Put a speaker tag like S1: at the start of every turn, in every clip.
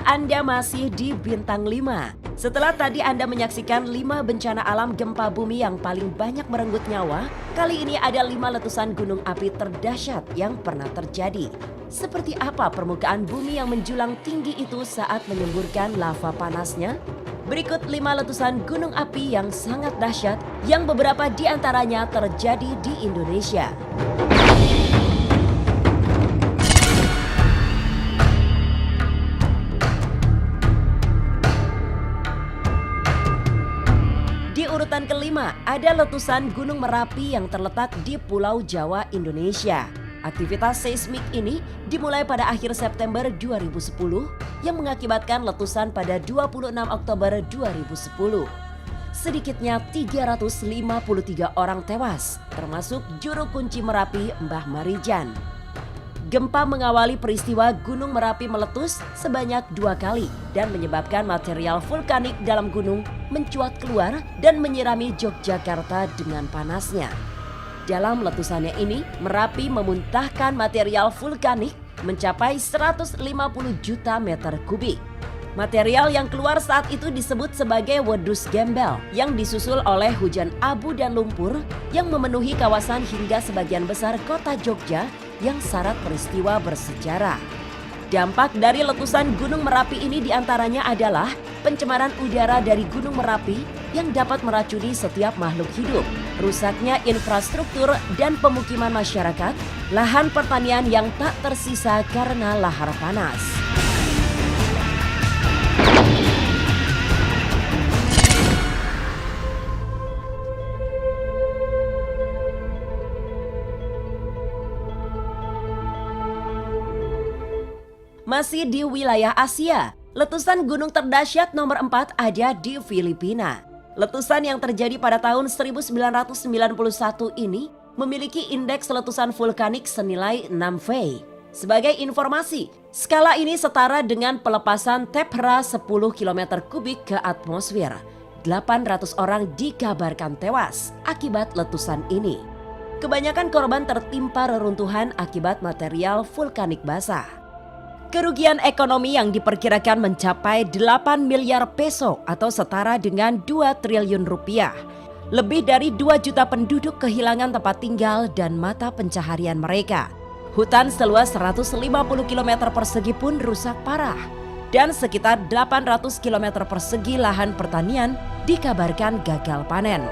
S1: Anda masih di Bintang 5. Setelah tadi Anda menyaksikan 5 bencana alam gempa bumi yang paling banyak merenggut nyawa, kali ini ada 5 letusan gunung api terdahsyat yang pernah terjadi. Seperti apa permukaan bumi yang menjulang tinggi itu saat menyemburkan lava panasnya? Berikut 5 letusan gunung api yang sangat dahsyat yang beberapa di antaranya terjadi di Indonesia. Di urutan kelima, ada letusan Gunung Merapi yang terletak di Pulau Jawa, Indonesia. Aktivitas seismik ini dimulai pada akhir September 2010 yang mengakibatkan letusan pada 26 Oktober 2010. Sedikitnya 353 orang tewas, termasuk juru kunci Merapi Mbah Marijan. Gempa mengawali peristiwa Gunung Merapi meletus sebanyak 2 kali dan menyebabkan material vulkanik dalam gunung mencuat keluar dan menyirami Yogyakarta dengan panasnya. Dalam letusannya ini, Merapi memuntahkan material vulkanik mencapai 150 juta meter kubik. Material yang keluar saat itu disebut sebagai wedus gembel yang disusul oleh hujan abu dan lumpur yang memenuhi kawasan hingga sebagian besar kota Jogja yang syarat peristiwa bersejarah. Dampak dari letusan Gunung Merapi ini diantaranya adalah pencemaran udara dari Gunung Merapi yang dapat meracuni setiap makhluk hidup, rusaknya infrastruktur dan pemukiman masyarakat, lahan pertanian yang tak tersisa karena lahar panas. Masih di wilayah Asia, letusan gunung terdahsyat nomor 4 ada di Filipina. Letusan yang terjadi pada tahun 1991 ini memiliki indeks letusan vulkanik senilai 6V. Sebagai informasi, skala ini setara dengan pelepasan tephra 10 km kubik ke atmosfer. 800 orang dikabarkan tewas akibat letusan ini. Kebanyakan korban tertimpa reruntuhan akibat material vulkanik basah. Kerugian ekonomi yang diperkirakan mencapai 8 miliar peso atau setara dengan 2 triliun rupiah. Lebih dari 2 juta penduduk kehilangan tempat tinggal dan mata pencaharian mereka. Hutan seluas 150 km persegi pun rusak parah. Dan sekitar 800 km persegi lahan pertanian dikabarkan gagal panen.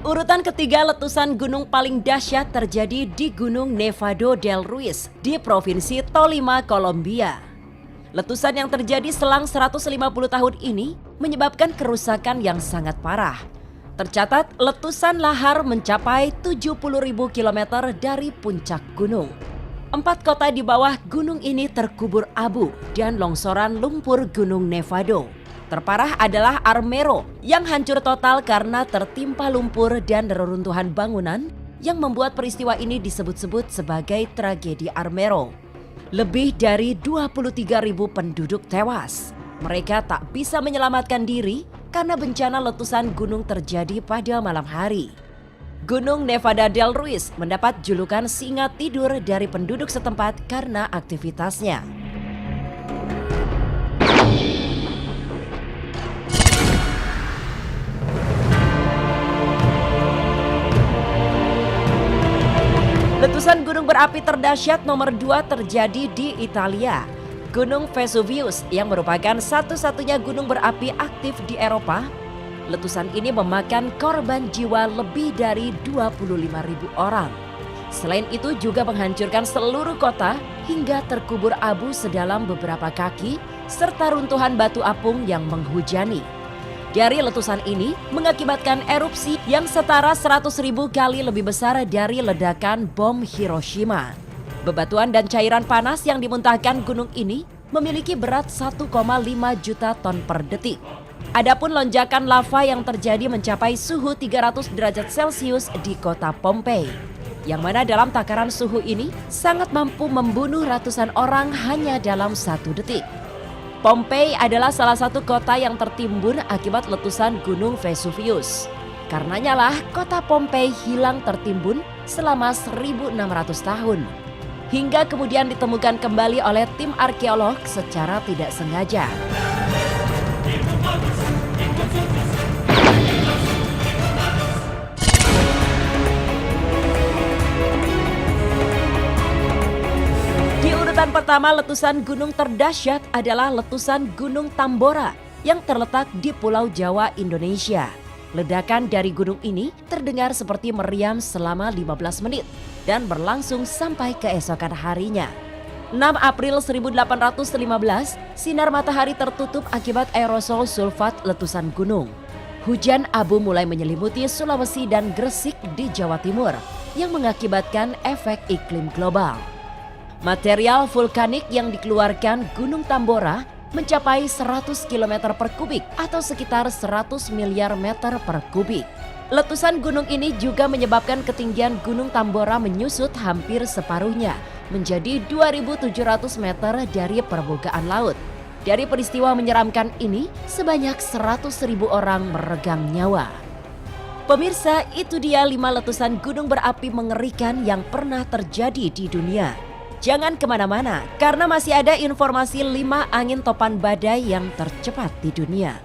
S1: Urutan ketiga letusan gunung paling dahsyat terjadi di Gunung Nevado del Ruiz di Provinsi Tolima, Kolombia. Letusan yang terjadi selang 150 tahun ini menyebabkan kerusakan yang sangat parah. Tercatat letusan lahar mencapai 70.000 km dari puncak gunung. 4 kota di bawah gunung ini terkubur abu dan longsoran lumpur Gunung Nevado. Terparah adalah Armero yang hancur total karena tertimpa lumpur dan reruntuhan bangunan yang membuat peristiwa ini disebut-sebut sebagai tragedi Armero. Lebih dari 23.000 penduduk tewas. Mereka tak bisa menyelamatkan diri karena bencana letusan gunung terjadi pada malam hari. Gunung Nevado del Ruiz mendapat julukan singa tidur dari penduduk setempat karena aktivitasnya. Letusan gunung berapi terdahsyat nomor 2 terjadi di Italia. Gunung Vesuvius yang merupakan satu-satunya gunung berapi aktif di Eropa. Letusan ini memakan korban jiwa lebih dari 25.000 orang. Selain itu juga menghancurkan seluruh kota hingga terkubur abu sedalam beberapa kaki serta runtuhan batu apung yang menghujani. Dari letusan ini mengakibatkan erupsi yang setara 100.000 kali lebih besar dari ledakan bom Hiroshima. Bebatuan dan cairan panas yang dimuntahkan gunung ini memiliki berat 1,5 juta ton per detik. Adapun lonjakan lava yang terjadi mencapai suhu 300 derajat Celcius di kota Pompei. Yang mana dalam takaran suhu ini sangat mampu membunuh ratusan orang hanya dalam 1 detik. Pompei adalah salah satu kota yang tertimbun akibat letusan Gunung Vesuvius. Karenanya lah kota Pompei hilang tertimbun selama 1.600 tahun. Hingga kemudian ditemukan kembali oleh tim arkeolog secara tidak sengaja. Di urutan pertama, letusan gunung terdahsyat adalah letusan Gunung Tambora yang terletak di Pulau Jawa, Indonesia. Ledakan dari gunung ini terdengar seperti meriam selama 15 menit dan berlangsung sampai keesokan harinya. 6 April 1815, sinar matahari tertutup akibat aerosol sulfat letusan gunung. Hujan abu mulai menyelimuti Sulawesi dan Gresik di Jawa Timur yang mengakibatkan efek iklim global. Material vulkanik yang dikeluarkan Gunung Tambora mencapai 100 km per kubik atau sekitar 100 miliar meter per kubik. Letusan gunung ini juga menyebabkan ketinggian Gunung Tambora menyusut hampir separuhnya menjadi 2.700 meter dari permukaan laut. Dari peristiwa menyeramkan ini, sebanyak 100.000 orang meregang nyawa. Pemirsa, itu dia 5 letusan gunung berapi mengerikan yang pernah terjadi di dunia. Jangan kemana-mana, karena masih ada informasi 5 angin topan badai yang tercepat di dunia.